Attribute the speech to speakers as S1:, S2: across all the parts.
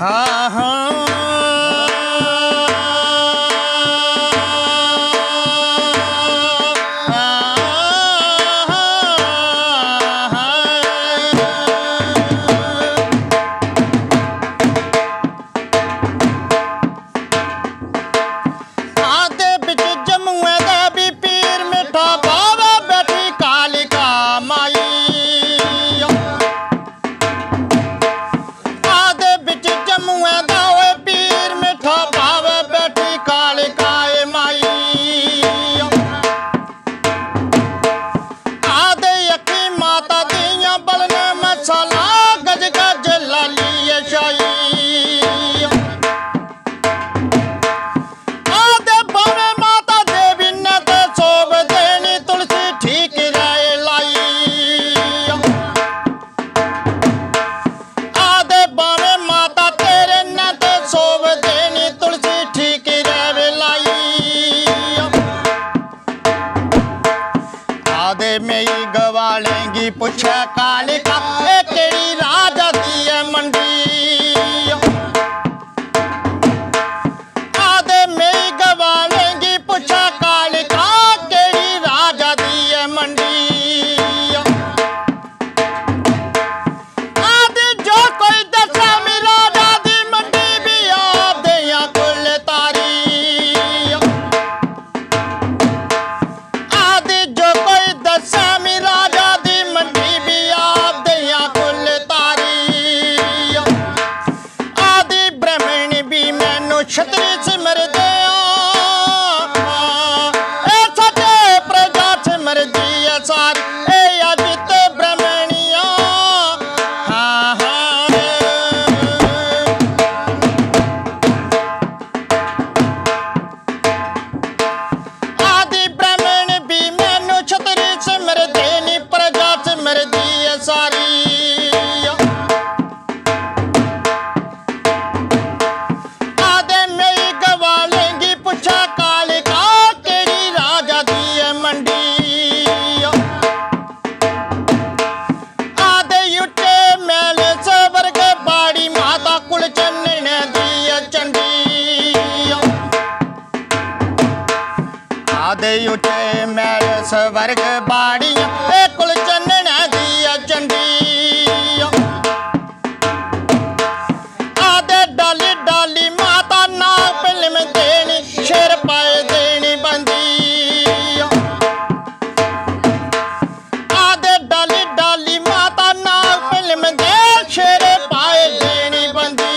S1: हाँ हाँ मेरी गवालेंगी पुछे कालिका केड़ी राजा दी है मंडी आदे मेरी गवालेंगी पुछे कालिका केड़ी राजा दी है मंडी आदे जो कोई दसा मेरी राजा दी मंडी भी आप दिया कुल तारी आदे जो कोई दसा छतरी सिमर दिया सचे प्रजा सिमर दिया सारी अजित ब्रह्मणिया हाँ हाँ आदि ब्राह्मण भी मैनू छतरी सिमर देनी प्रजा सिमर दिया सारी उठे मेरे स्वर्ग बाड़ियां कुल चन्नन दिया चंडी आदे डाली डाली माता नाग फिल्म देनी शेर पाए देनी बंदी आदे डाली डाली माता नाग फिल्म दे शेर पाए देनी बंदी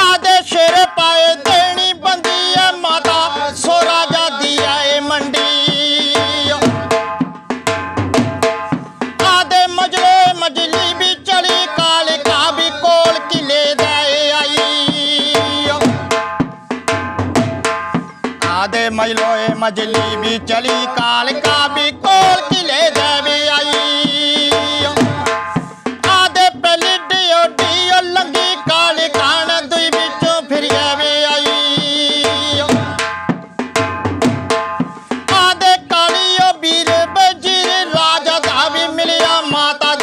S1: आदे शेर पाए देनी बंदी मजली भी चली कालिका भी कोल किले दाए आई आदे मजलोए मजली भी चली कालिका भी कोल किले दाए आई आदे पहली डियो डियो लंगी कालिका न दुई बिचों फिर आई आदे कालियो बीर बजीर राजा दा भी मिलिया माता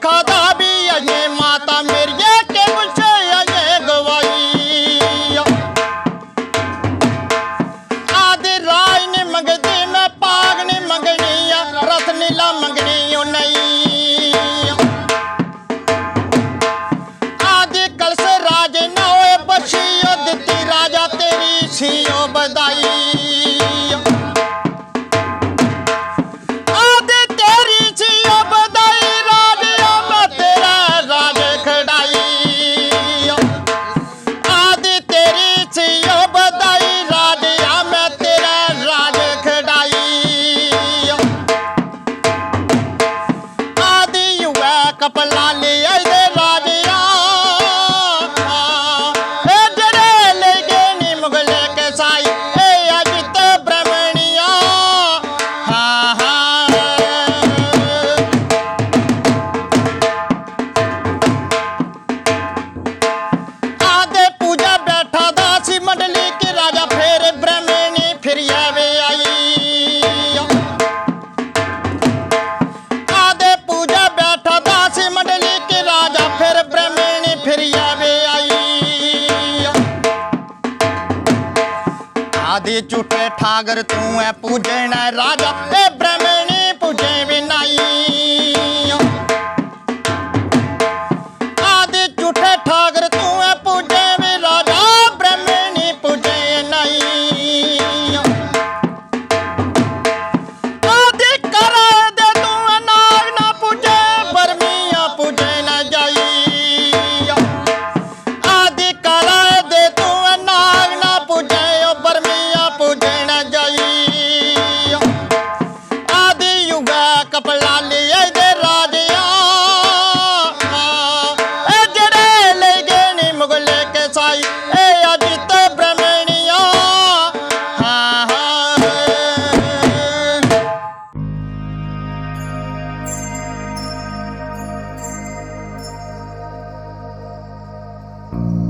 S1: खादा भी अजे माता मेरी के मुझे अजे गवाई आदि राय ने मंगती मैं पाग ने मंगनी रथ नीला मंगनी नहीं आदि कल से राजे न होए बछियो दिती राजा तेरी सीओ बधाई कपला ले दे राजिया जड़े ले गए नी मुगल के साई अजित ब्रह्मणिया हाँ हाँ आदे पूजा बैठा दासी मंडली के राजा फिर ब्रह्मणी फिर आवे आई ठागर तू है पूजन राजा ए ब्रह्मणी पूजे विनाई आदि झूठे ठागर तू है पूजे भी राजा ब्रह्मणी पूजे नहीं आदि कर दे तू है नाग ना पूजे बर्मिया पूजे न जाई आदि कर दे तू है नाग ना पूजे बर्मिया पूजे न जाई आदि युगा कपला लिए दे राजिया ए जड़े ले गए नी मुगले के साई ए अजित ब्रह्मणिया हाँ हाँ
S2: you